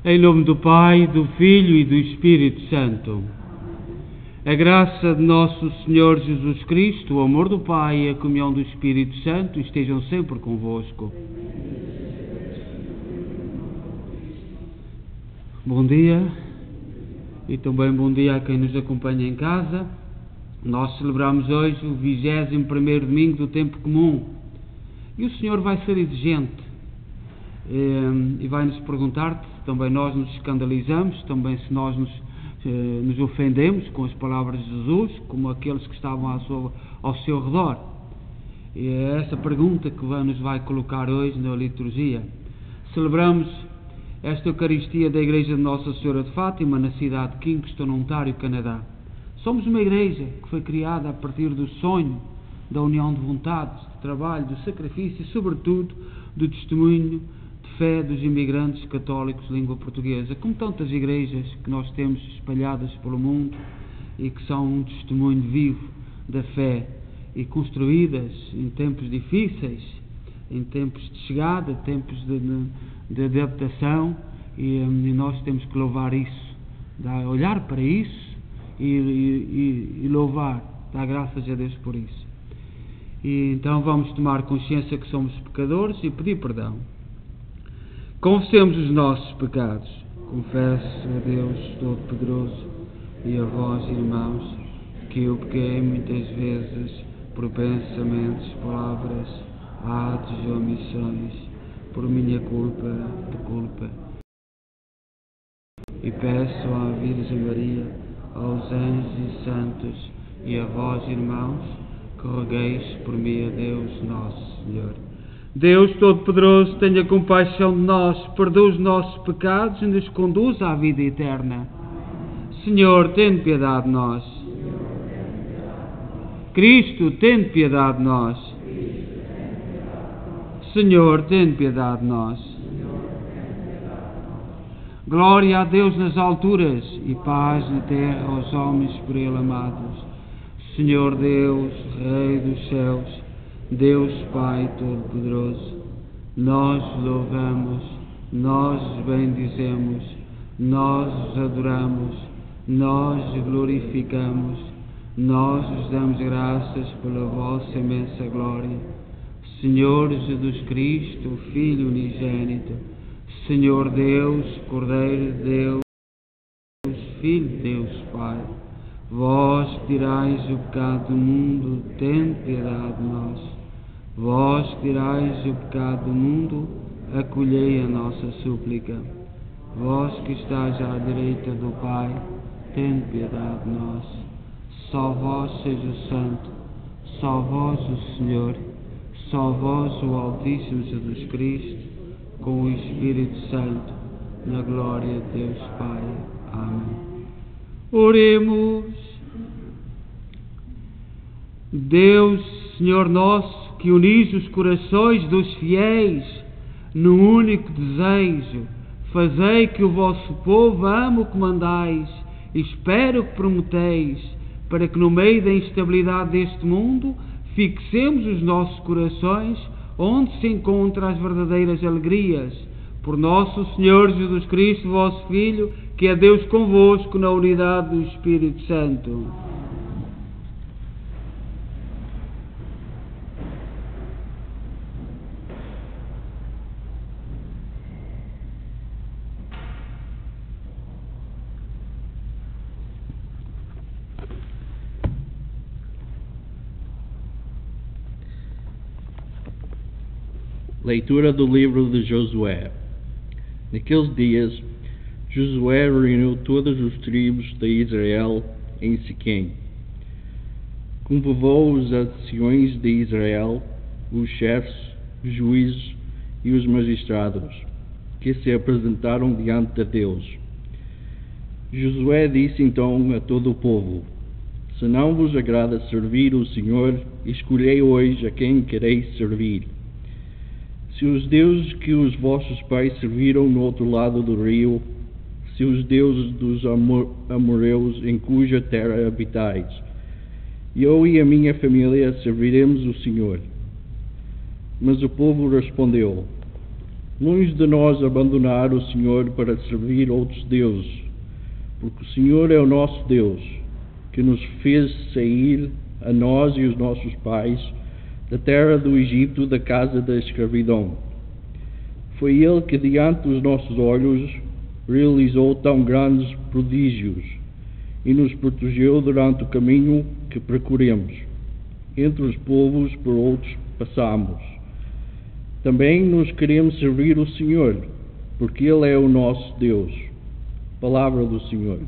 Em nome do Pai, do Filho e do Espírito Santo. A graça de nosso Senhor Jesus Cristo, o amor do Pai e a comunhão do Espírito Santo estejam sempre convosco. Bom dia e também bom dia a quem nos acompanha em casa. Nós celebramos hoje o 21º domingo do tempo comum e o Senhor vai ser exigente e vai-nos perguntar se também nós nos escandalizamos, também se nós nos ofendemos com as palavras de Jesus, como aqueles que estavam ao seu redor. E é essa pergunta que nos vai colocar hoje na liturgia. Celebramos esta Eucaristia da Igreja de Nossa Senhora de Fátima, na cidade de Kingston, Ontário, Canadá. Somos uma igreja que foi criada a partir do sonho, da união de vontades, de trabalho, do sacrifício e, sobretudo, do testemunho de fé dos imigrantes católicos de língua portuguesa, como tantas igrejas que nós temos espalhadas pelo mundo e que são um testemunho vivo da fé e construídas em tempos difíceis, em tempos de chegada, tempos de adaptação, e nós temos que louvar isso, olhar para isso e louvar, dar graças a Deus por isso. E então vamos tomar consciência que somos pecadores e pedir perdão. Confessemos os nossos pecados. Confesso a Deus Todo-Poderoso e a vós, irmãos, que eu pequei muitas vezes por pensamentos, palavras, atos e omissões, por minha culpa. E peço à Virgem Maria, aos anjos e santos e a vós, irmãos, que rogueis por mim a Deus Nosso Senhor. Deus Todo-Poderoso, tenha compaixão de nós, perdoe os nossos pecados e nos conduza à vida eterna. Senhor, tem piedade de nós. Cristo, tem piedade de nós. Senhor, tem piedade de nós. Glória a Deus nas alturas e paz na terra aos homens por Ele amados. Senhor Deus, Rei dos céus, Deus Pai Todo-Poderoso, nós os louvamos, nós os bendizemos, nós os adoramos, nós os glorificamos, nós os damos graças pela vossa imensa glória. Senhor Jesus Cristo, Filho unigênito, Senhor Deus, Cordeiro de Deus, Filho de Deus Pai, vós que tirais o pecado do mundo, tende piedade de nós. Vós que tirais o pecado do mundo, acolhei a nossa súplica. Vós que estáis à direita do Pai, tende piedade de nós. Só vós seja o Santo, só vós o Senhor, só vós o Altíssimo Jesus Cristo, com o Espírito Santo, na glória de Deus Pai. Amém. Oremos. Deus, Senhor nosso, que unis os corações dos fiéis num único desejo, fazei que o vosso povo ame o que mandais e espere o que prometeis, para que no meio da instabilidade deste mundo fixemos os nossos corações onde se encontram as verdadeiras alegrias. Por nosso Senhor Jesus Cristo, vosso Filho, que é Deus convosco na unidade do Espírito Santo. Leitura do livro de Josué. Naqueles dias, Josué reuniu todas as tribos de Israel em Siquém. Convocou os anciões de Israel, os chefes, os juízes e os magistrados, que se apresentaram diante de Deus. Josué disse então a todo o povo: Se não vos agrada servir o Senhor, escolhei hoje a quem quereis servir. Se os deuses que os vossos pais serviram no outro lado do rio, se os deuses dos amorreus em cuja terra habitais, eu e a minha família serviremos o Senhor. Mas o povo respondeu: Longe de nós abandonar o Senhor para servir outros deuses, porque o Senhor é o nosso Deus, que nos fez sair, a nós e os nossos pais, da terra do Egito, da casa da escravidão. Foi Ele que diante dos nossos olhos realizou tão grandes prodígios e nos protegeu durante o caminho que percorremos. Entre os povos por outros passamos. Também nós queremos servir o Senhor, porque Ele é o nosso Deus. Palavra do Senhor.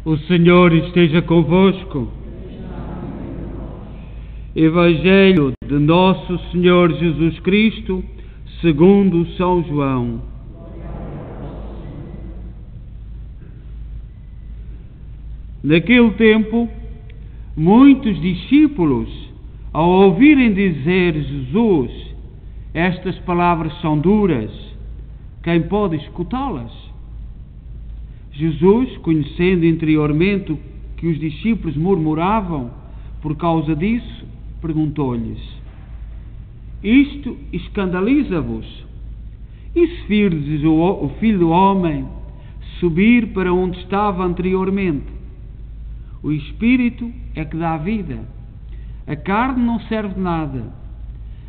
O Senhor esteja convosco. Evangelho de Nosso Senhor Jesus Cristo, segundo São João. Naquele tempo, muitos discípulos, ao ouvirem dizer Jesus, estas palavras são duras, quem pode escutá-las? Jesus, conhecendo interiormente o que os discípulos murmuravam por causa disso, perguntou-lhes: isto escandaliza-vos? E se virdes o Filho do Homem subir para onde estava anteriormente? O Espírito é que dá vida, a carne não serve de nada.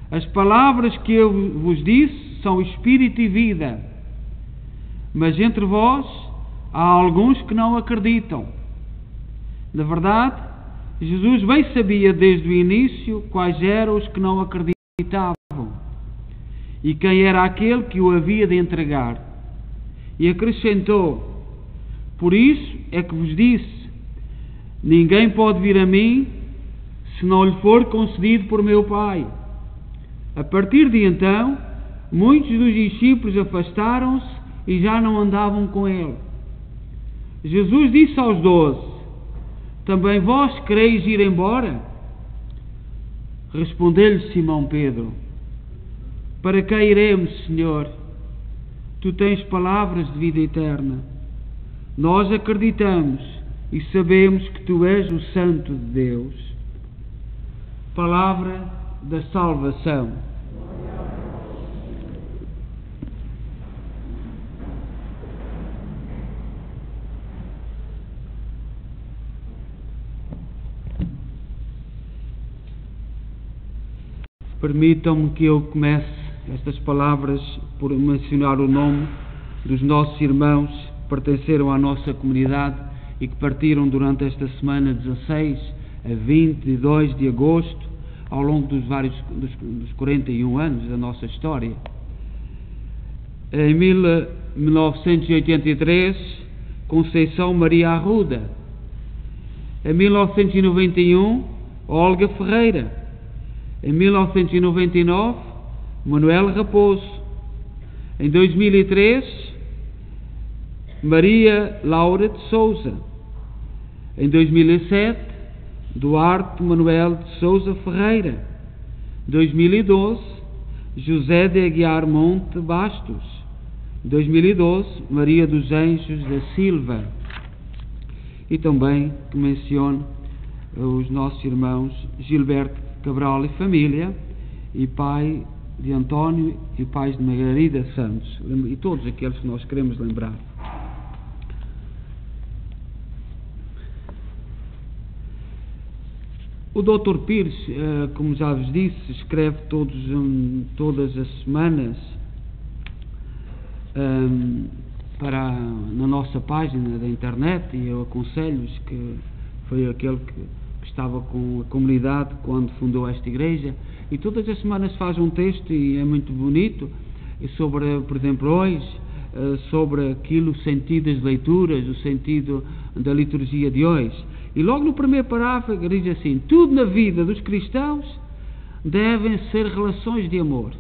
As palavras que eu vos disse são Espírito e vida, mas entre vós há alguns que não acreditam. Na verdade, Jesus bem sabia desde o início quais eram os que não acreditavam e quem era aquele que o havia de entregar. E acrescentou: por isso é que vos disse, ninguém pode vir a mim se não lhe for concedido por meu Pai. A partir de então, muitos dos discípulos afastaram-se e já não andavam com ele. Jesus disse aos 12: também vós quereis ir embora? Respondeu-lhe Simão Pedro: para que iremos, Senhor? Tu tens palavras de vida eterna. Nós acreditamos e sabemos que tu és o Santo de Deus. Palavra da salvação. Permitam-me que eu comece estas palavras por mencionar o nome dos nossos irmãos que pertenceram à nossa comunidade e que partiram durante esta semana 16 a 22 de agosto, ao longo dos 41 anos da nossa história. Em 1983, Conceição Maria Arruda. Em 1991, Olga Ferreira. Em 1999, Manuel Raposo. Em 2003, Maria Laura de Souza. Em 2007, Duarte Manuel de Souza Ferreira. 2012, José de Aguiar Monte Bastos. 2012, Maria dos Anjos da Silva. E também que menciono os nossos irmãos Gilberto Cabral e família, e pai de António e pais de Margarida Santos, e todos aqueles que nós queremos lembrar. O Dr. Pires, como já vos disse, escreve todas as semanas na nossa página da internet, e eu aconselho-vos, que foi aquele que estava com a comunidade quando fundou esta igreja, e todas as semanas faz um texto, e é muito bonito, sobre, por exemplo, hoje, sobre aquilo, o sentido das leituras, o sentido da liturgia de hoje. E logo no primeiro parágrafo diz assim: tudo na vida dos cristãos devem ser relações de amor.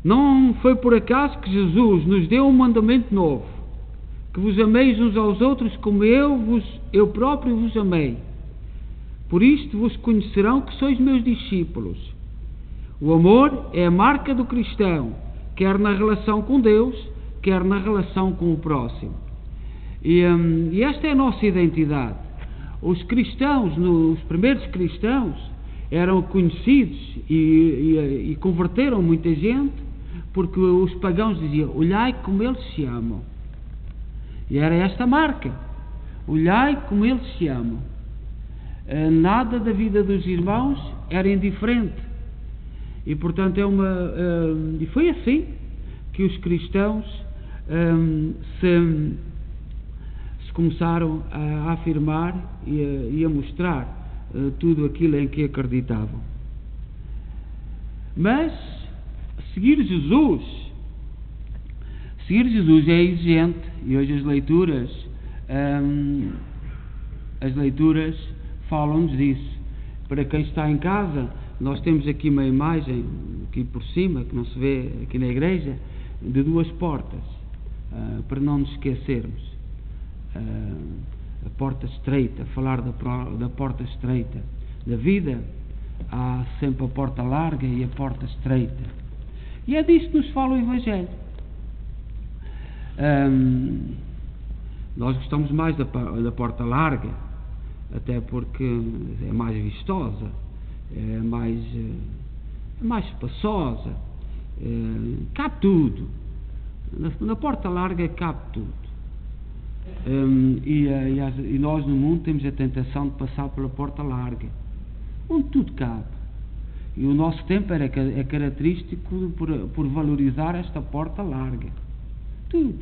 Não foi por acaso que Jesus nos deu um mandamento novo: que vos ameis uns aos outros como eu próprio vos amei. Por isto vos conhecerão que sois meus discípulos. O amor é a marca do cristão, quer na relação com Deus, quer na relação com o próximo. E esta é a nossa identidade. Os cristãos, os primeiros cristãos, eram conhecidos e converteram muita gente, porque os pagãos diziam: olhai como eles se amam. E era esta a marca: olhai como eles se amam. Nada da vida dos irmãos era indiferente. E portanto e foi assim que os cristãos se começaram a afirmar e a mostrar tudo aquilo em que acreditavam. Mas seguir Jesus é exigente, e hoje as leituras as leituras falam-nos disso. Para quem está em casa, nós temos aqui uma imagem, aqui por cima, que não se vê aqui na igreja, de duas portas, para não nos esquecermos. A porta estreita, falar da porta estreita. Na vida há sempre a porta larga e a porta estreita. E é disso que nos fala o Evangelho. Nós gostamos mais da porta larga, até porque é mais vistosa, é mais espaçosa, cabe tudo. Na porta larga cabe tudo. E nós no mundo temos a tentação de passar pela porta larga, onde tudo cabe. E o nosso tempo é característico por valorizar esta porta larga. Tudo.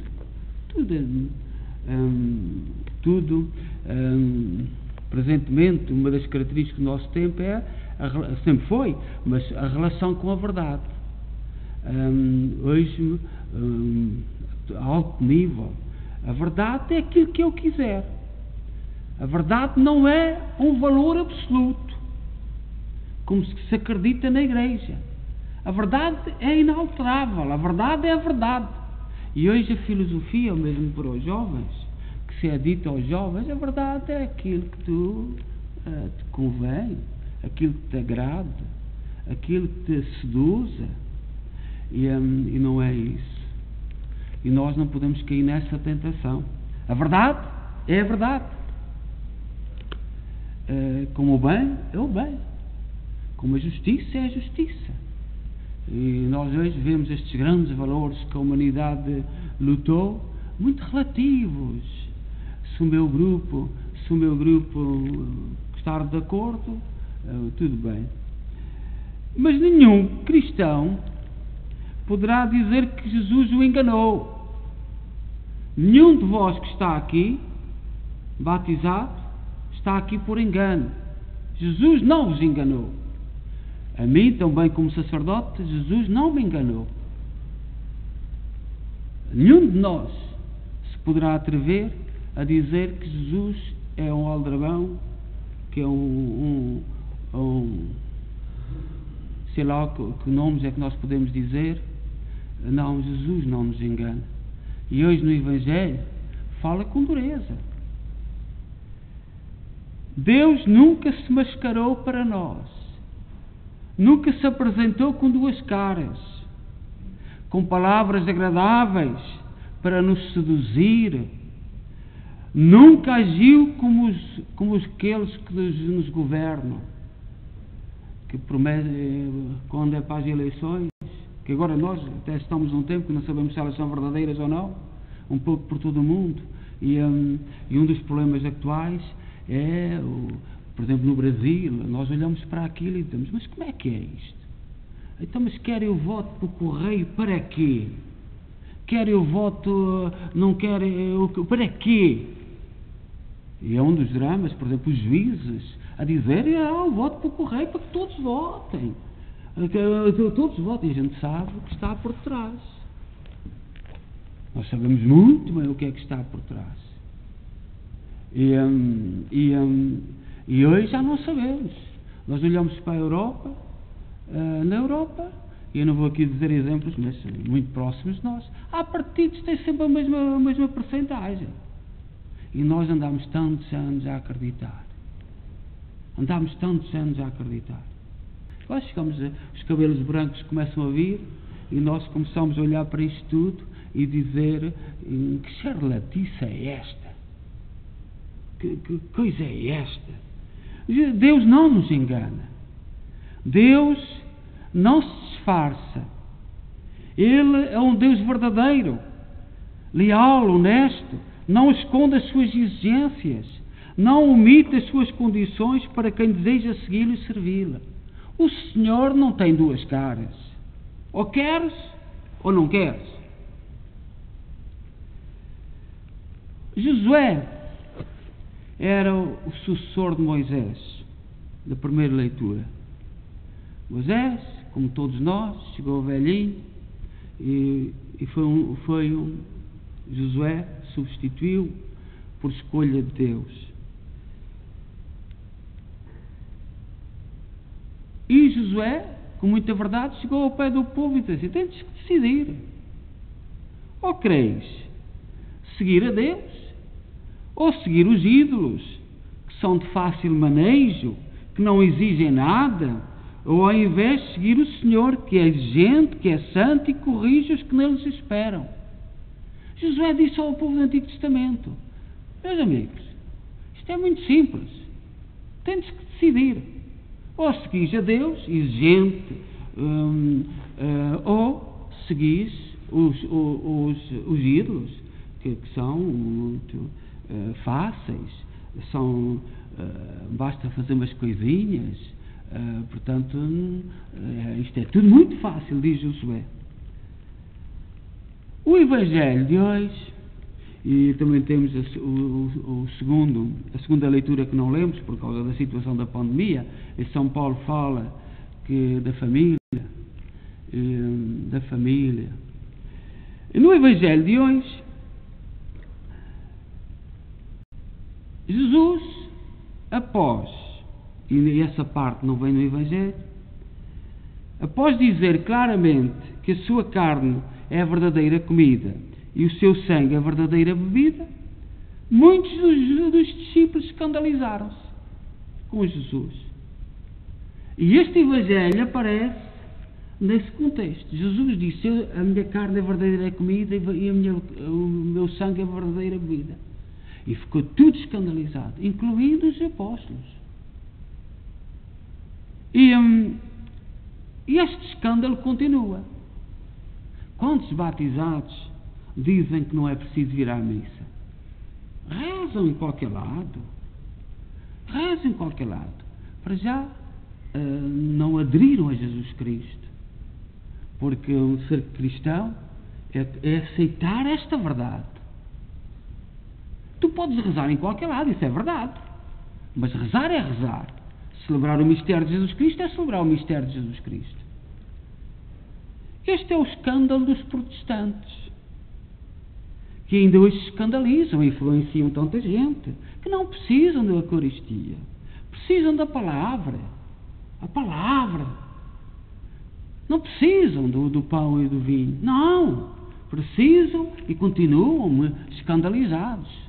Presentemente, uma das características do nosso tempo sempre foi, mas a relação com a verdade. Hoje, a alto nível, a verdade é aquilo que eu quiser. A verdade não é um valor absoluto, como se acredita na igreja. A verdade é inalterável, a verdade é a verdade. E hoje a filosofia, mesmo para os jovens, que se é dito aos jovens, a verdade é aquilo que te convém, aquilo que te agrada, aquilo que te seduza, e não é isso. E nós não podemos cair nessa tentação. A verdade é a verdade. Como o bem é o bem, como a justiça é a justiça. E nós hoje vemos estes grandes valores que a humanidade lutou, muito relativos. Se o meu grupo estar de acordo, tudo bem. Mas nenhum cristão poderá dizer que Jesus o enganou. Nenhum de vós que está aqui, batizado, está aqui por engano. Jesus não vos enganou. A mim, também como sacerdote, Jesus não me enganou. Nenhum de nós se poderá atrever a dizer que Jesus é um aldrabão, que é sei lá que nomes é que nós podemos dizer. Não, Jesus não nos engana. E hoje no Evangelho fala com dureza. Deus nunca se mascarou para nós. Nunca se apresentou com duas caras, com palavras agradáveis para nos seduzir. Nunca agiu como aqueles que nos governam, que prometem, quando é para as eleições, que agora nós até estamos num tempo que não sabemos se elas são verdadeiras ou não, um pouco por todo o mundo, e um dos problemas atuais é, por exemplo, no Brasil, nós olhamos para aquilo e dizemos, mas como é que é isto? Então, mas quer eu voto por correio, para quê? Quer eu voto, não quer eu, para quê? E é um dos dramas, por exemplo, os juízes a dizerem, eu voto por correio para que todos votem. Todos votem, e a gente sabe o que está por trás. Nós sabemos muito bem o que é que está por trás. E hoje já não sabemos. Nós olhamos para a Europa, na Europa, e eu não vou aqui dizer exemplos, mas muito próximos de nós, há partidos que têm sempre a mesma percentagem. E nós andamos tantos anos a acreditar. Nós chegamos os cabelos brancos começam a vir e nós começamos a olhar para isto tudo e dizer, que charlatice é esta? Que coisa é esta? Deus não nos engana. Deus não se disfarça. Ele é um Deus verdadeiro, leal, honesto, não esconde as suas exigências, não omite as suas condições para quem deseja segui-lo e servi-lo. O Senhor não tem duas caras. Ou queres ou não queres. Josué era o sucessor de Moisés, da primeira leitura. Moisés, como todos nós, chegou velhinho e Josué substituiu por escolha de Deus. E Josué, com muita verdade, chegou ao pé do povo e disse assim: tens que decidir. Ou quereis seguir a Deus, ou seguir os ídolos, que são de fácil manejo, que não exigem nada, ou ao invés de seguir o Senhor, que é exigente, que é santo e corrige os que neles esperam. Josué disse ao povo do Antigo Testamento: meus amigos, isto é muito simples, tens que decidir. Ou seguis a Deus, exigente, ou seguis os ídolos, que são muito fáceis, basta fazer umas coisinhas, portanto, isto é tudo muito fácil, diz Josué. O Evangelho de hoje, e também temos a segunda leitura que não lemos por causa da situação da pandemia, e São Paulo fala da família. E no Evangelho de hoje, Jesus, após, e essa parte não vem no Evangelho, após dizer claramente que a sua carne é a verdadeira comida e o seu sangue a verdadeira bebida, muitos dos discípulos escandalizaram-se com Jesus. E este Evangelho aparece nesse contexto. Jesus disse: a minha carne é a verdadeira comida e o meu sangue é a verdadeira bebida. E ficou tudo escandalizado, incluindo os apóstolos. E este escândalo continua. Quantos batizados dizem que não é preciso vir à missa? Rezam em qualquer lado. Para já não aderiram a Jesus Cristo. Porque ser cristão é aceitar esta verdade. Tu podes rezar em qualquer lado, isso é verdade. Mas rezar é rezar. Celebrar o mistério de Jesus Cristo é celebrar o mistério de Jesus Cristo. Este é o escândalo dos protestantes, que ainda hoje se escandalizam e influenciam tanta gente, que não precisam da Eucaristia, precisam da palavra. A palavra. Não precisam do pão e do vinho. Não. Precisam e continuam escandalizados.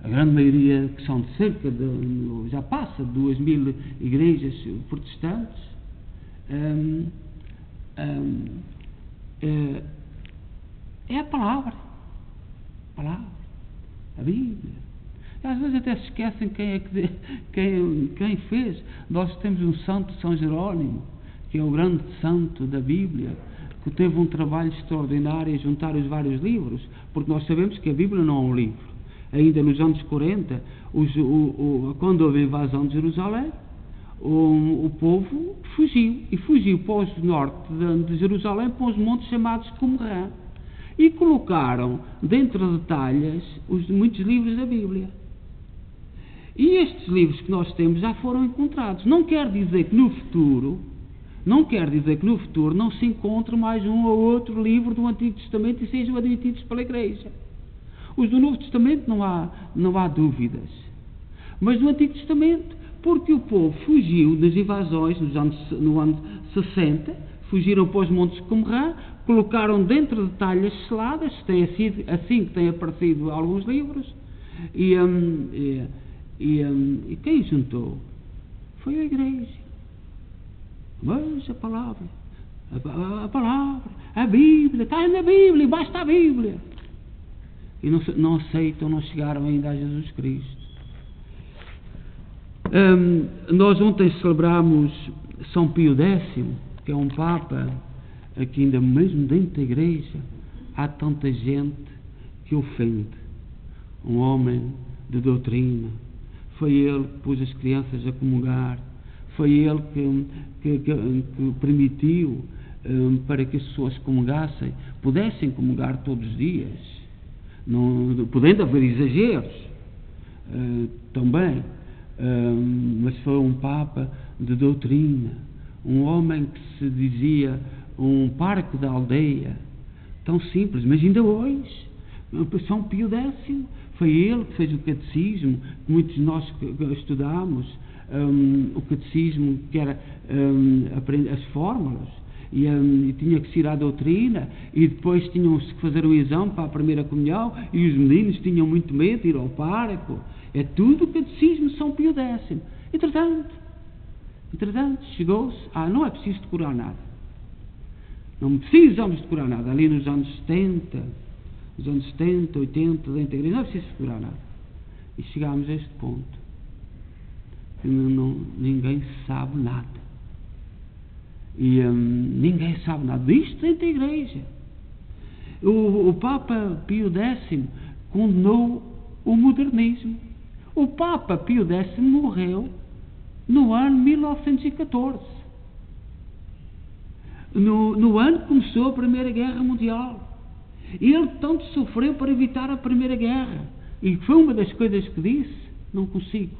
A grande maioria, que são de cerca de, já passa de 2.000 igrejas protestantes, é a palavra. A Bíblia. E às vezes até se esquecem quem fez. Nós temos um santo, São Jerónimo, que é o grande santo da Bíblia, que teve um trabalho extraordinário em juntar os vários livros, porque nós sabemos que a Bíblia não é um livro. Ainda nos anos 40, quando houve a invasão de Jerusalém, o povo fugiu para o norte de Jerusalém, para os montes chamados Qumran, e colocaram dentro de talhas muitos livros da Bíblia. E estes livros que nós temos já foram encontrados. Não quer dizer que no futuro não se encontre mais um ou outro livro do Antigo Testamento e sejam admitidos pela Igreja. Os do Novo Testamento não há dúvidas. Mas do Antigo Testamento, porque o povo fugiu das invasões no ano 60, fugiram para os montes de Qumran, colocaram dentro de talhas seladas, tem sido assim que têm aparecido alguns livros, e quem juntou? Foi a Igreja. Mas a palavra, a Bíblia, está na Bíblia, basta a Bíblia. E não aceitam, não chegaram ainda a Jesus Cristo. Nós ontem celebramos São Pio X, que é um Papa, aqui ainda mesmo dentro da Igreja, há tanta gente que ofende. Um homem de doutrina. Foi ele que pôs as crianças a comungar. Foi ele que permitiu para que as pessoas comungassem, pudessem comungar todos os dias, não, podendo haver exageros também, mas foi um Papa de doutrina, um homem que se dizia um parque da aldeia, tão simples, mas ainda hoje, São Pio X Foi ele que fez o catecismo, que muitos de nós estudámos, o catecismo, que era as fórmulas, e tinha que se ir à doutrina, e depois tinham-se que fazer o exame para a primeira comunhão, e os meninos tinham muito medo de ir ao pároco. É tudo o catecismo de São Pio X. Entretanto, chegou-se, não é preciso decorar nada. Não precisamos decorar nada. Ali nos anos 70, 80, dentro da igreja, não é preciso decorar nada. E chegámos a este ponto. Ninguém sabe nada. Ninguém sabe nada disto dentro da igreja. O Papa Pio X condenou o modernismo. O Papa Pio X morreu no ano 1914. No ano que começou a Primeira Guerra Mundial. Ele tanto sofreu para evitar a Primeira Guerra. E foi uma das coisas que disse: não consigo,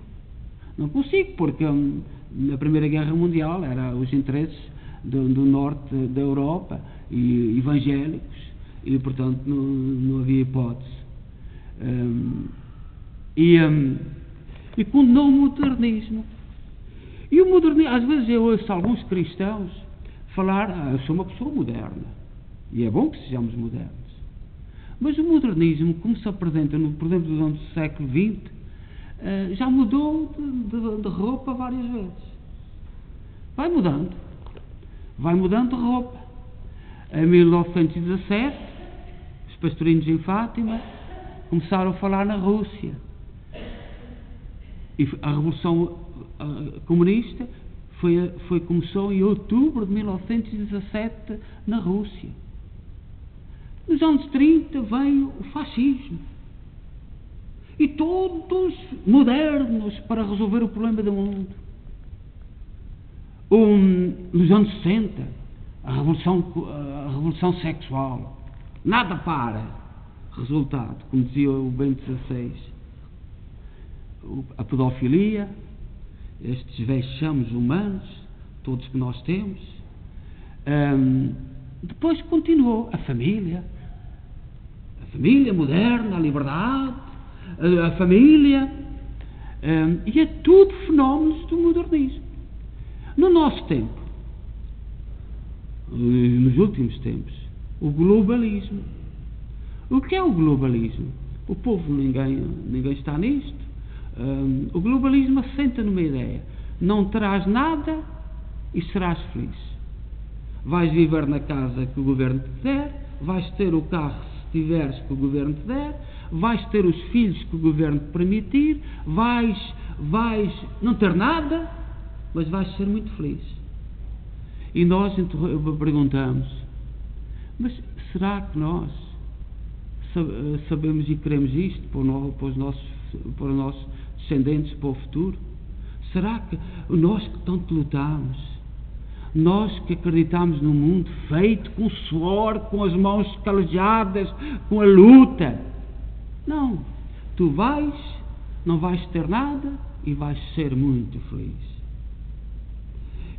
porque a Primeira Guerra Mundial era os interesses do norte da Europa e evangélicos, e portanto não havia hipótese. E condenou o modernismo. E o modernismo, às vezes eu ouço alguns cristãos falar: eu sou uma pessoa moderna, e é bom que sejamos modernos. Mas o modernismo, como se apresenta, por exemplo, durante o século XX, já mudou de roupa várias vezes. Vai mudando de roupa. Em 1917, os pastorinhos em Fátima começaram a falar na Rússia. E a Revolução Comunista começou em outubro de 1917 na Rússia. Nos anos 30 veio o fascismo. E todos modernos para resolver o problema do mundo. Nos anos 60, a revolução sexual. Nada para. Resultado, como dizia o Bento XVI, a pedofilia, estes vexames humanos, todos que nós temos. Depois continuou a família moderna, a liberdade, a família, e é tudo fenómenos do modernismo. No nosso tempo, nos últimos tempos, o globalismo. O que é o globalismo? O povo, ninguém está nisto. O globalismo assenta numa ideia: não terás nada e serás feliz. Vais viver na casa que o governo te der, vais ter o carro se tiveres que o governo te der, vais ter os filhos que o governo te permitir, vais não ter nada, mas vais ser muito feliz. E nós perguntamos: mas será que nós sabemos e queremos isto para os nossos descendentes, para o futuro? Será que nós que tanto lutamos, nós que acreditamos num mundo feito com suor, com as mãos calejadas, com a luta? Não, tu não vais ter nada e vais ser muito feliz.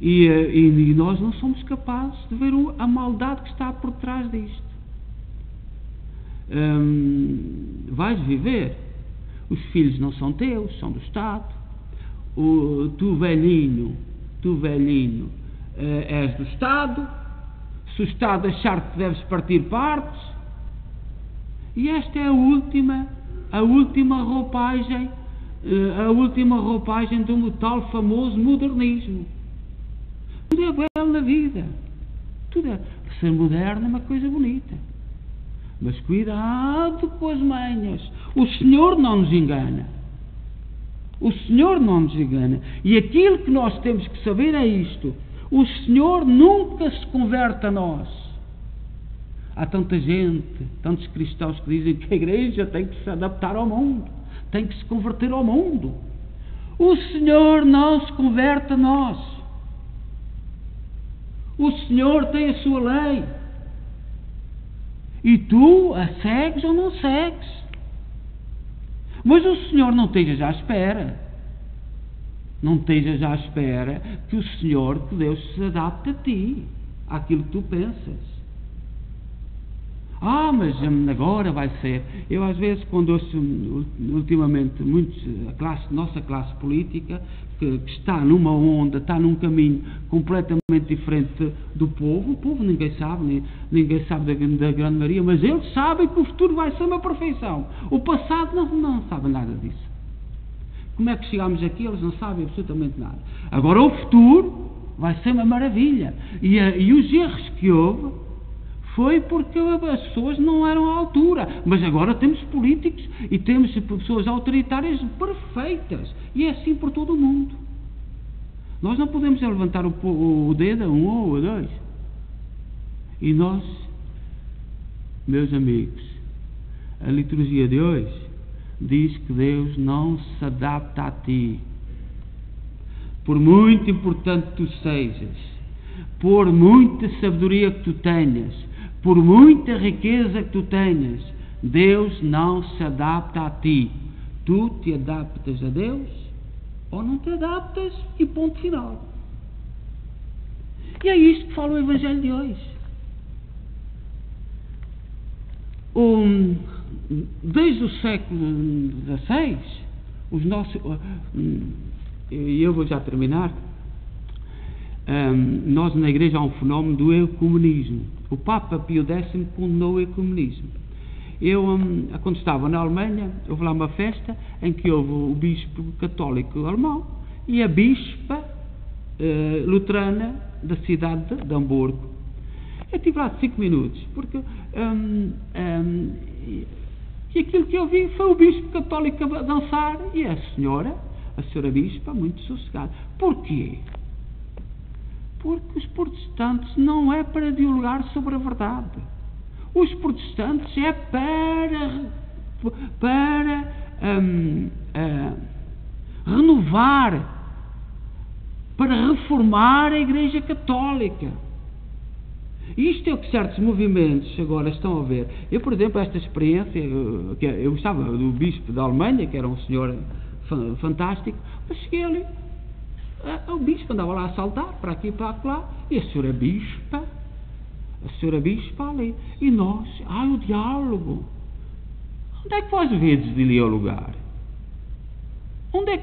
E nós não somos capazes de ver a maldade que está por trás disto. Vais viver, os filhos não são teus, são do Estado. Tu velhinho, és do Estado. Se o Estado achar que deves partir partes. E esta é a última roupagem do tal famoso modernismo. Tudo é belo na vida, ser moderno é uma coisa bonita, mas cuidado com as manhas. O Senhor não nos engana. E aquilo que nós temos que saber é isto: o Senhor nunca se converte a nós. Há tanta gente, tantos cristãos que dizem que a igreja tem que se adaptar ao mundo, tem que se converter ao mundo. O Senhor não se converte a nós. O Senhor tem a sua lei. E tu a segues ou não segues. Mas o Senhor não estejas à espera. Não estejas à espera que o Senhor, que Deus, se adapte a ti, àquilo que tu pensas. Mas agora vai ser. Eu às vezes, quando ouço ultimamente nossa classe política, que está numa onda, está num caminho completamente diferente do povo. O povo ninguém sabe da grande maioria, mas eles sabem que o futuro vai ser uma perfeição. O passado não sabe nada disso. Como é que chegámos aqui? Eles não sabem absolutamente nada. Agora o futuro vai ser uma maravilha. E os erros que houve foi porque as pessoas não eram à altura. Mas agora temos políticos e temos pessoas autoritárias perfeitas. E é assim por todo o mundo. Nós não podemos levantar o dedo a um ou a dois. E nós, meus amigos, a liturgia de hoje diz que Deus não se adapta a ti. Por muito importante que tu sejas, por muita sabedoria que tu tenhas, por muita riqueza que tu tenhas, Deus não se adapta a ti. Tu te adaptas a Deus ou não te adaptas e ponto final. E é isto que fala o Evangelho de hoje. Desde o século XVI, os nossos... eu vou já terminar. Nós na Igreja há um fenómeno do ecumenismo. O Papa Pio X condenou o ecumenismo. Quando estava na Alemanha, houve lá uma festa em que houve o bispo católico alemão e a bispa luterana da cidade de Hamburgo. Eu estive lá 5 minutos, porque e aquilo que eu vi foi o bispo católico a dançar e a senhora bispa, muito sossegada. Porquê? Porque os protestantes não é para dialogar sobre a verdade. Os protestantes é para renovar, para reformar a Igreja Católica. Isto é o que certos movimentos agora estão a ver. Eu, por exemplo, esta experiência, eu gostava do bispo da Alemanha, que era um senhor fantástico, mas cheguei ali, o bispo andava lá a saltar para aqui e para lá, e a senhora bispa ali, e nós, o diálogo. Onde é que vós vedes de dialogar? Onde é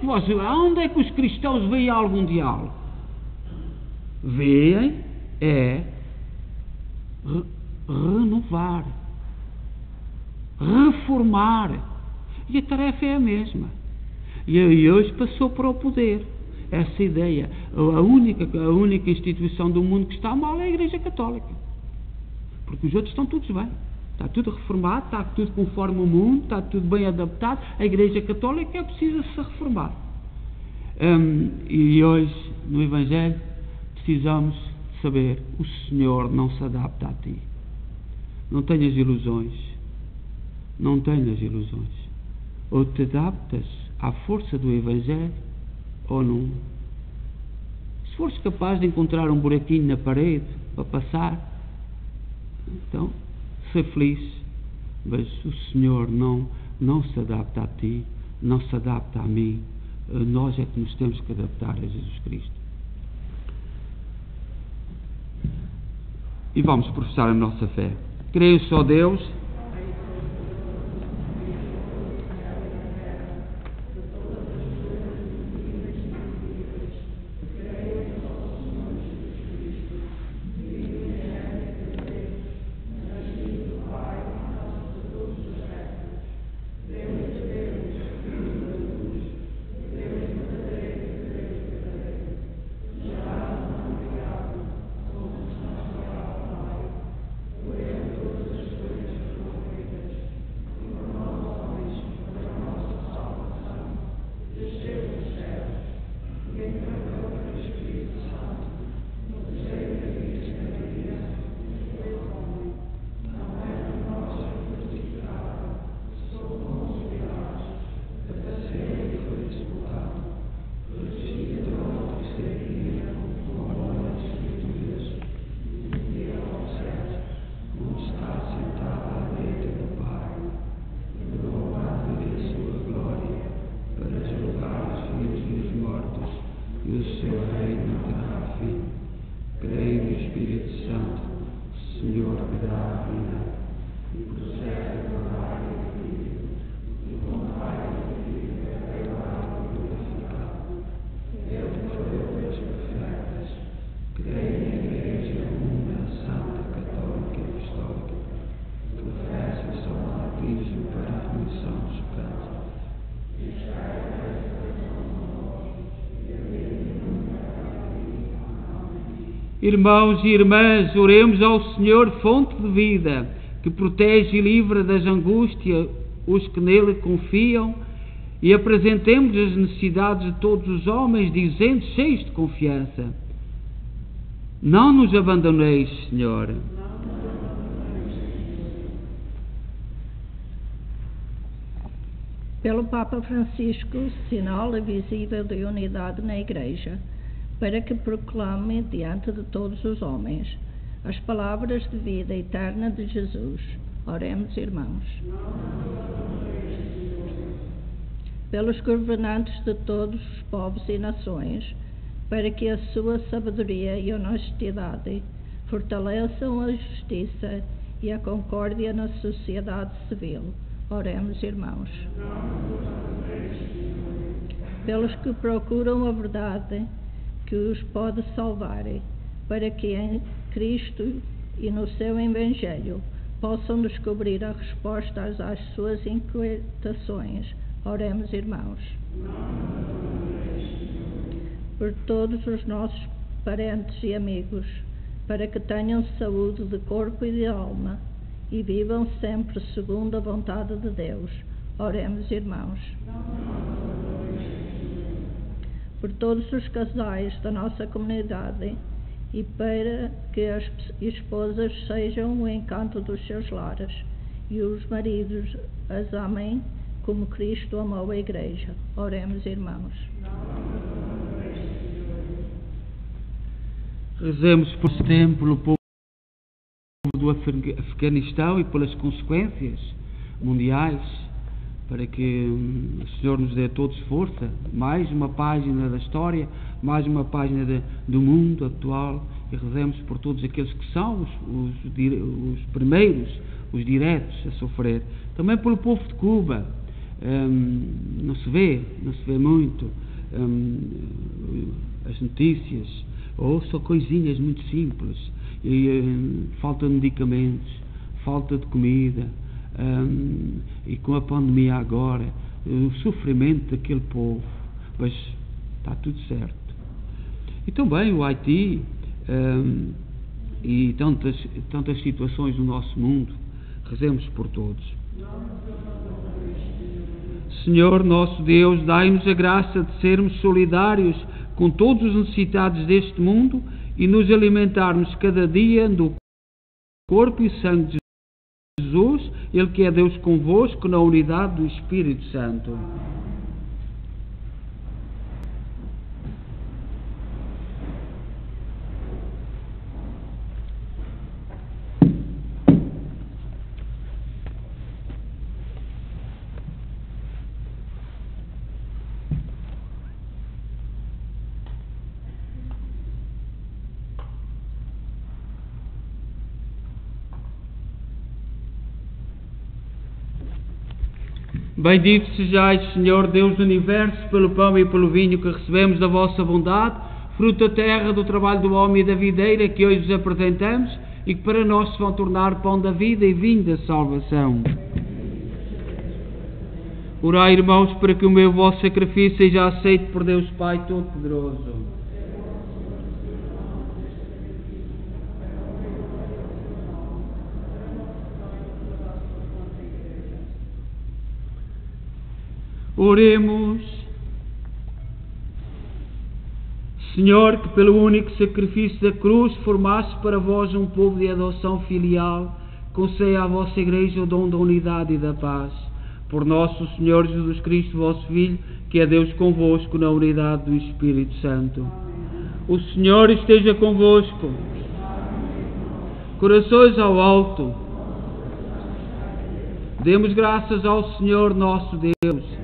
que os cristãos veem algum diálogo? Veem renovar, reformar, e a tarefa é a mesma. E hoje passou para o poder essa ideia. A única instituição do mundo que está mal é a Igreja Católica, porque os outros estão todos bem, está tudo reformado, está tudo conforme o mundo, está tudo bem adaptado. A Igreja Católica é preciso se reformar. E hoje no Evangelho precisamos saber: o Senhor não se adapta a ti. Não tenhas ilusões. Ou te adaptas à força do Evangelho ou não. Se fores capaz de encontrar um buraquinho na parede para passar, então ser feliz. Mas o Senhor não se adapta a ti, não se adapta a mim. Nós é que nos temos que adaptar a Jesus Cristo. E vamos professar a nossa fé. Creio só Deus, Irmãos e irmãs, oremos ao Senhor, fonte de vida, que protege e livra das angústias os que nele confiam, e apresentemos as necessidades de todos os homens, dizendo, cheios de confiança: não nos abandoneis, Senhor. Pelo Papa Francisco, sinal visível de unidade na Igreja, para que proclame diante de todos os homens as palavras de vida eterna de Jesus. Oremos, irmãos. Pelos governantes de todos os povos e nações, para que a sua sabedoria e honestidade fortaleçam a justiça e a concórdia na sociedade civil. Oremos, irmãos. Pelos que procuram a verdade que os pode salvar, para que em Cristo e no seu Evangelho possam descobrir a resposta às suas inquietações. Oremos, irmãos. Por todos os nossos parentes e amigos, para que tenham saúde de corpo e de alma e vivam sempre segundo a vontade de Deus. Oremos, irmãos. Por todos os casais da nossa comunidade e para que as esposas sejam o encanto dos seus lares e os maridos as amem como Cristo amou a Igreja. Oremos, irmãos. Rezemos por esse tempo, pelo povo do Afeganistão e pelas consequências mundiais, para que o Senhor nos dê a todos força. Mais uma página da história, mais uma página do mundo atual, e rezemos por todos aqueles que são os primeiros, os diretos a sofrer. Também pelo povo de Cuba. Não se vê muito as notícias, ou só coisinhas muito simples, e falta de medicamentos, falta de comida, e com a pandemia agora, o sofrimento daquele povo, mas está tudo certo. E também o Haiti, e tantas situações no nosso mundo. Rezemos por todos. Senhor nosso Deus, dai-nos a graça de sermos solidários com todos os necessitados deste mundo e nos alimentarmos cada dia do corpo e sangue de Jesus, Ele que é Deus convosco, na unidade do Espírito Santo. Bendito sejais, Senhor Deus do Universo, pelo pão e pelo vinho que recebemos da vossa bondade, fruto da terra, do trabalho do homem e da videira que hoje vos apresentamos e que para nós se vão tornar pão da vida e vinho da salvação. Orai, irmãos, para que o meu vosso sacrifício seja aceito por Deus Pai Todo-Poderoso. Oremos. Senhor, que pelo único sacrifício da cruz formaste para vós um povo de adoção filial, conceda à vossa Igreja o dom da unidade e da paz. Por nosso Senhor Jesus Cristo, vosso Filho, que é Deus convosco na unidade do Espírito Santo. O Senhor esteja convosco. Corações ao alto. Demos graças ao Senhor nosso Deus.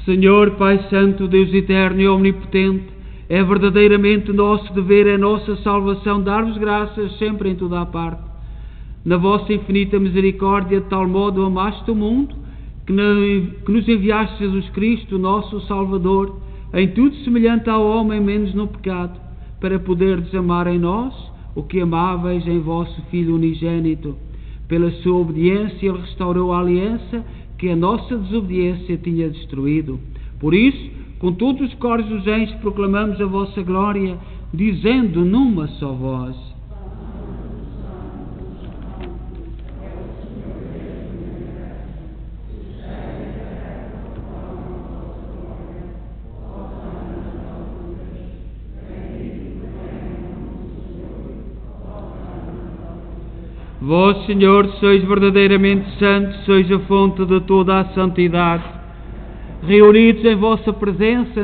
Senhor, Pai Santo, Deus Eterno e Omnipotente, é verdadeiramente nosso dever, é nossa salvação, dar-vos graças sempre em toda a parte. Na vossa infinita misericórdia, de tal modo amaste o mundo, que nos enviaste Jesus Cristo, nosso Salvador, em tudo semelhante ao homem, menos no pecado, para poderdes amar em nós o que amáveis em vosso Filho unigênito. Pela sua obediência, Ele restaurou a aliança que a nossa desobediência tinha destruído. Por isso, com todos os coros dos anjos proclamamos a vossa glória, dizendo numa só voz: Vós, Senhor, sois verdadeiramente santos, sois a fonte de toda a santidade. Reunidos em vossa presença,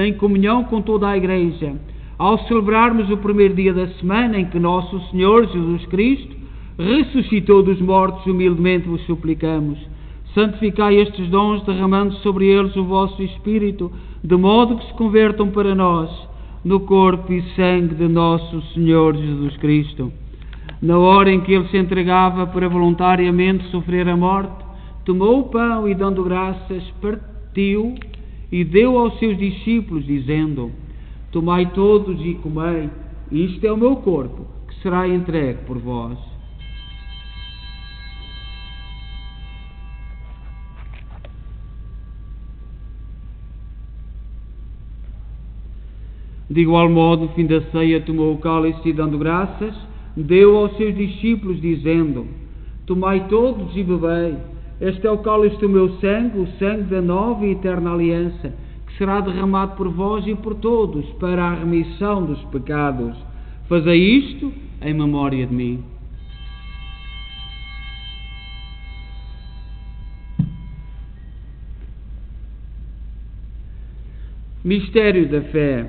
em comunhão com toda a Igreja, ao celebrarmos o primeiro dia da semana em que nosso Senhor Jesus Cristo ressuscitou dos mortos, humildemente vos suplicamos: santificai estes dons, derramando sobre eles o vosso Espírito, de modo que se convertam para nós no corpo e sangue de nosso Senhor Jesus Cristo. Na hora em que ele se entregava para voluntariamente sofrer a morte, tomou o pão e, dando graças, partiu e deu aos seus discípulos, dizendo: tomai todos e comei, isto é o meu corpo, que será entregue por vós. De igual modo, no fim da ceia, tomou o cálice e, dando graças, deu aos seus discípulos, dizendo: tomai todos e bebei, este é o cálice do meu sangue, o sangue da nova e eterna aliança, que será derramado por vós e por todos para a remissão dos pecados. Fazei isto em memória de mim. Mistério da fé.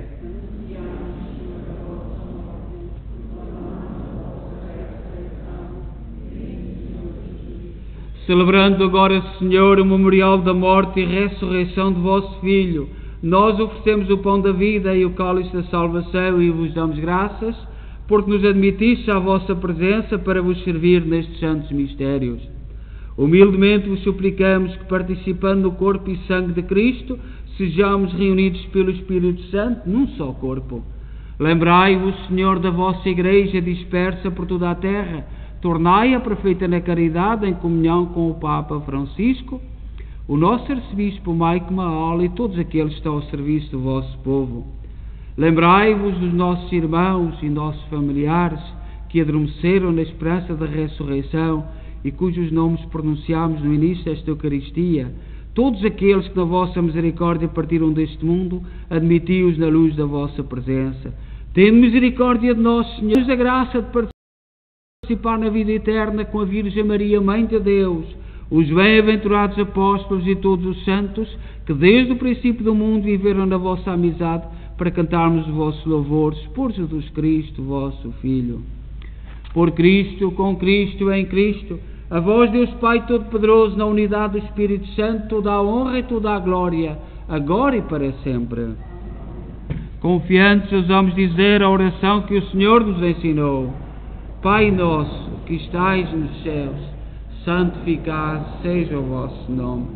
Celebrando agora, Senhor, o memorial da morte e ressurreição de vosso Filho, nós oferecemos o pão da vida e o cálice da salvação e vos damos graças, porque nos admitiste à vossa presença para vos servir nestes santos mistérios. Humildemente vos suplicamos que, participando no corpo e sangue de Cristo, sejamos reunidos pelo Espírito Santo num só corpo. Lembrai-vos, Senhor, da vossa Igreja dispersa por toda a terra, tornai-a perfeita na caridade, em comunhão com o Papa Francisco, o nosso arcebispo Maico Maala e todos aqueles que estão ao serviço do vosso povo. Lembrai-vos dos nossos irmãos e nossos familiares que adormeceram na esperança da ressurreição e cujos nomes pronunciámos no início desta Eucaristia. Todos aqueles que na vossa misericórdia partiram deste mundo, admiti-os na luz da vossa presença. Tende misericórdia de nós, Senhor, a graça de participar na vida eterna com a Virgem Maria, Mãe de Deus, os bem-aventurados apóstolos e todos os santos que desde o princípio do mundo viveram na vossa amizade, para cantarmos os vossos louvores por Jesus Cristo, vosso Filho. Por Cristo, com Cristo, em Cristo, a vós, Deus Pai Todo-Poderoso, na unidade do Espírito Santo, toda a honra e toda a glória, agora e para sempre. Confiantes, ousamos dizer a oração que o Senhor nos ensinou: Pai nosso, que estais nos céus, santificado seja o vosso nome.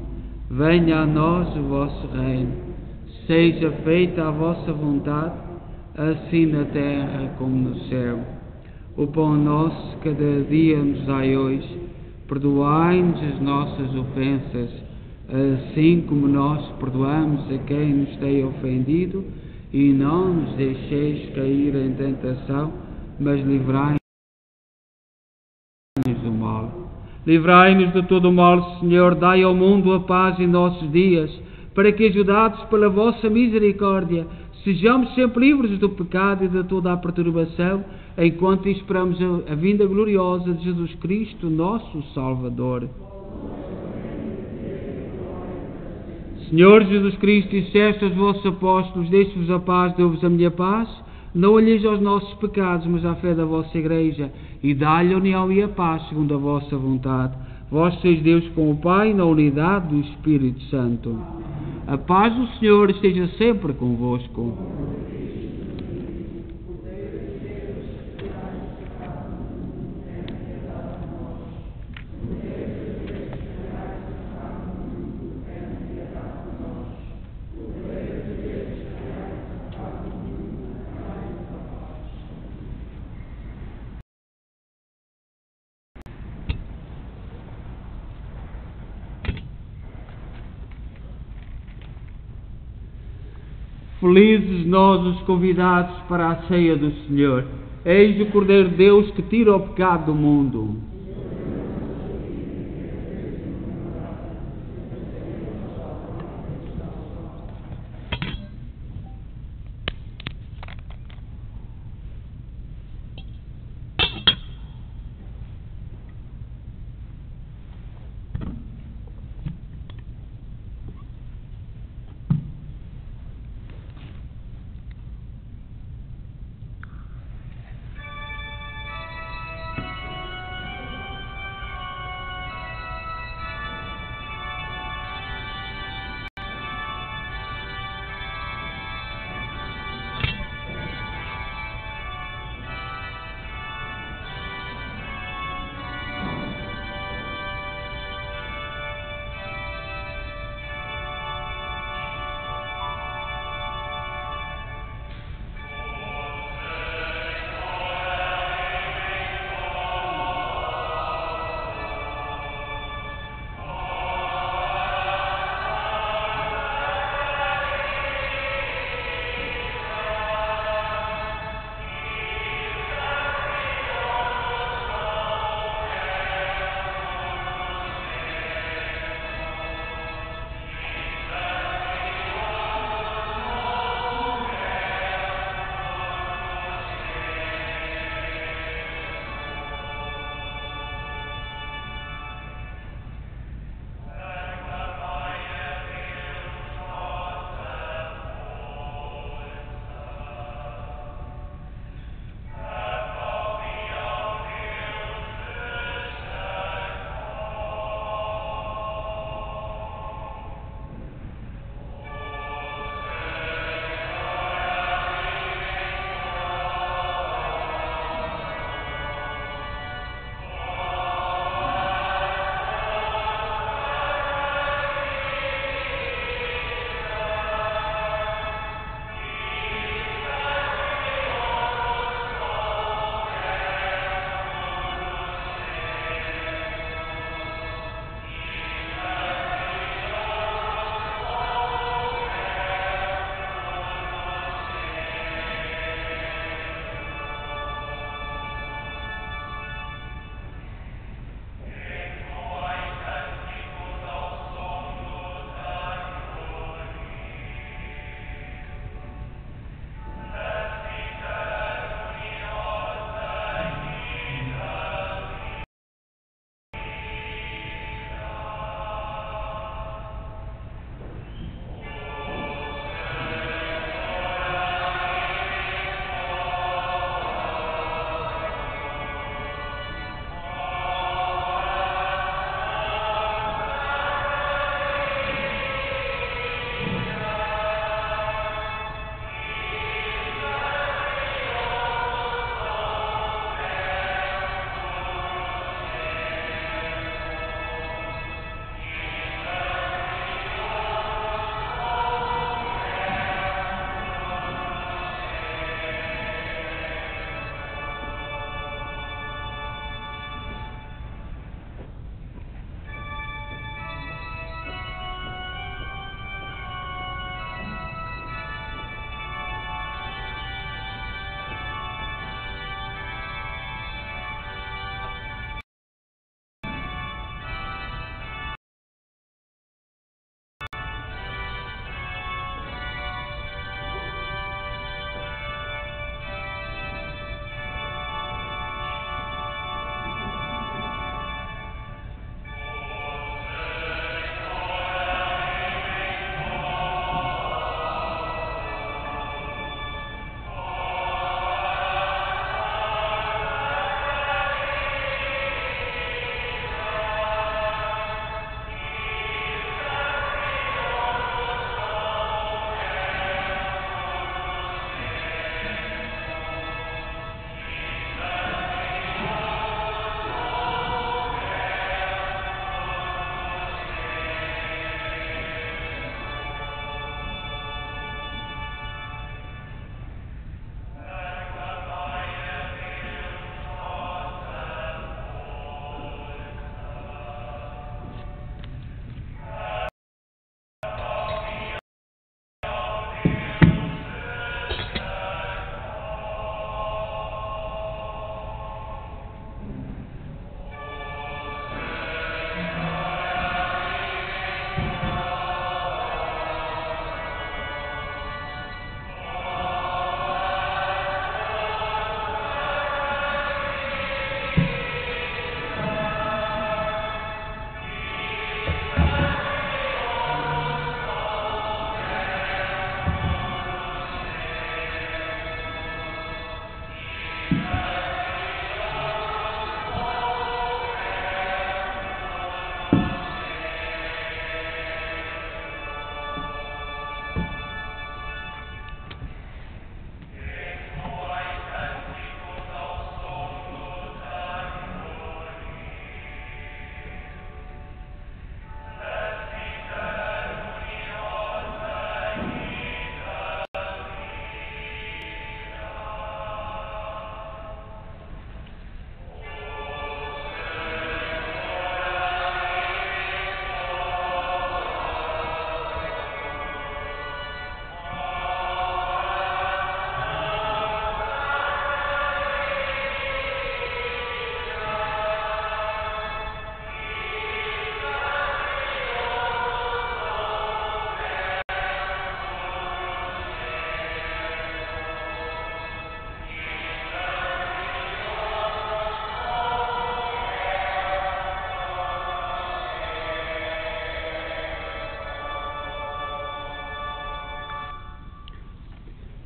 Venha a nós o vosso reino. Seja feita a vossa vontade, assim na terra como no céu. O pão nosso cada dia nos dai hoje. Perdoai-nos as nossas ofensas, assim como nós perdoamos a quem nos tem ofendido, e não nos deixeis cair em tentação, mas livrai-nos do mal. Livrai-nos de todo o mal, Senhor, dai ao mundo a paz em nossos dias, para que, ajudados pela vossa misericórdia, sejamos sempre livres do pecado e de toda a perturbação, enquanto esperamos a vinda gloriosa de Jesus Cristo, nosso Salvador. Senhor Jesus Cristo, disseste aos vossos apóstolos: deixo-vos a paz, dou-vos a minha paz. Não olheis aos nossos pecados, mas à fé da vossa Igreja, e dá-lhe a união e a paz, segundo a vossa vontade. Vós sois Deus com o Pai, na unidade do Espírito Santo. A paz do Senhor esteja sempre convosco. Felizes nós os convidados para a ceia do Senhor. Eis o Cordeiro de Deus que tira o pecado do mundo.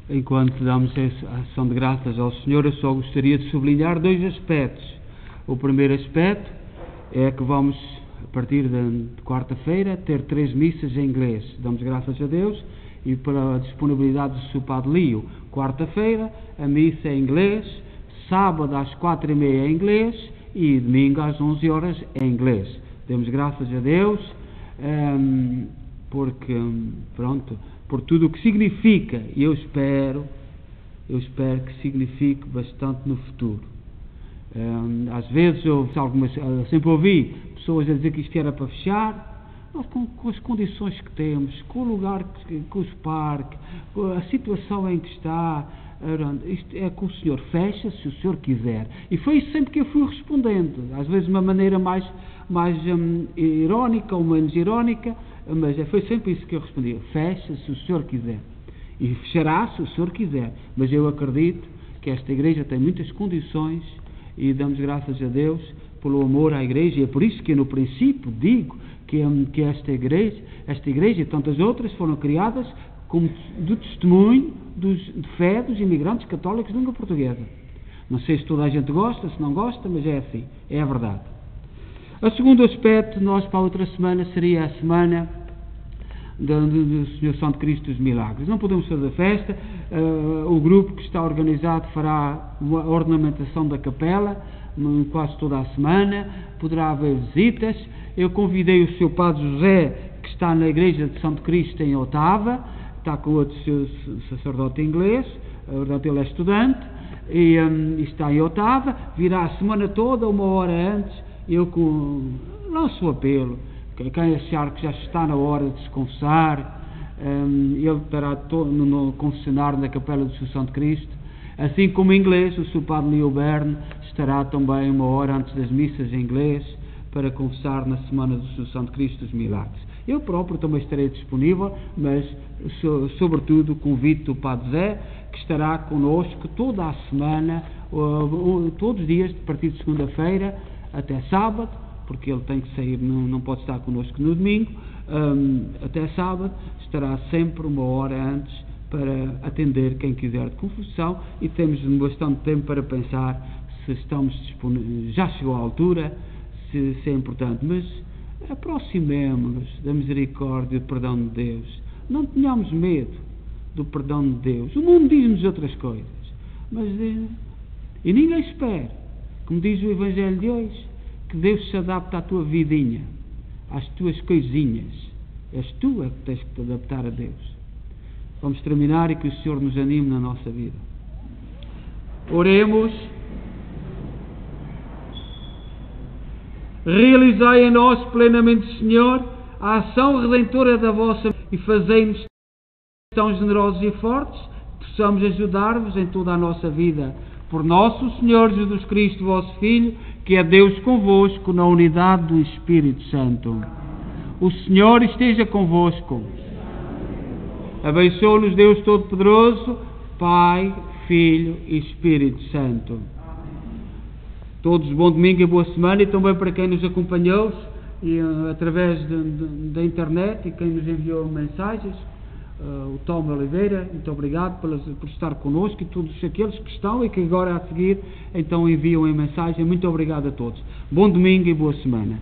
enquanto damos a ação de graças ao Senhor, eu só gostaria de sublinhar 2 aspectos. O primeiro aspecto é que vamos, a partir de quarta-feira, ter 3 missas em inglês. Damos graças a Deus e pela disponibilidade do Sr. Padre Lío. Quarta-feira, a missa é em inglês, sábado às 4h30 é em inglês e domingo às 11 horas é em inglês. Demos graças a Deus por tudo o que significa, e eu espero que signifique bastante no futuro. Às vezes eu sempre ouvi pessoas a dizer que isto era para fechar. Nós, com as condições que temos, com o lugar, com os parques, com a situação em que está, isto é que o Senhor fecha se o Senhor quiser. E foi isso sempre que eu fui respondendo, às vezes de uma maneira mais irónica ou menos irónica, mas foi sempre isso que eu respondia: fecha se o Senhor quiser, e fechará se o Senhor quiser. Mas eu acredito que esta igreja tem muitas condições e damos graças a Deus pelo amor à igreja, e é por isso que eu no princípio digo que esta igreja e tantas outras foram criadas como do testemunho de fé dos imigrantes católicos de língua portuguesa. Não sei se toda a gente gosta, se não gosta, mas é assim, é a verdade. O segundo aspecto, nós para a outra semana, seria a semana do Senhor Santo Cristo dos Milagres. Não podemos fazer festa, o grupo que está organizado fará a ornamentação da capela quase toda a semana, poderá haver visitas. Eu convidei o Sr. Padre José, que está na Igreja de Santo Cristo em Otava, está com outro sacerdote inglês, portanto ele é estudante, e está em Otava, virá a semana toda, 1 hora antes. Eu lanço o apelo, quem achar que já está na hora de se confessar, ele estará no confessionário na Capela do Sr. Santo Cristo, assim como em inglês, o Sr. Padre Leo Bern estará também 1 hora antes das missas em inglês para confessar na semana do Sr. Santo Cristo dos Milagres. Eu próprio também estarei disponível, mas sobretudo convido o Padre Zé, que estará connosco toda a semana, todos os dias, a partir de segunda-feira até sábado, porque ele tem que sair, não pode estar connosco no domingo, até sábado, estará sempre 1 hora antes para atender quem quiser de confissão, e temos bastante tempo para pensar se estamos disponíveis, já chegou a altura, se é importante, mas aproximemo-nos da misericórdia e do perdão de Deus. Não tenhamos medo do perdão de Deus. O mundo diz-nos outras coisas, mas e ninguém espera, como diz o Evangelho de hoje, que Deus se adapte à tua vidinha, às tuas coisinhas. És tu que tens que te adaptar a Deus. Vamos terminar e que o Senhor nos anime na nossa vida. Oremos. Realizai em nós plenamente, Senhor, a ação redentora da vossa e fazei-nos tão generosos e fortes que possamos ajudar-vos em toda a nossa vida. Por nosso Senhor Jesus Cristo, vosso Filho, que é Deus convosco na unidade do Espírito Santo. O Senhor esteja convosco. Abençoe-nos Deus Todo-Poderoso, Pai, Filho e Espírito Santo. Todos bom domingo e boa semana, e também para quem nos acompanhou através da internet e quem nos enviou mensagens. O Tom Oliveira, muito obrigado por estar connosco, e todos aqueles que estão e que agora a seguir então enviam em mensagem. Muito obrigado a todos. Bom domingo e boa semana.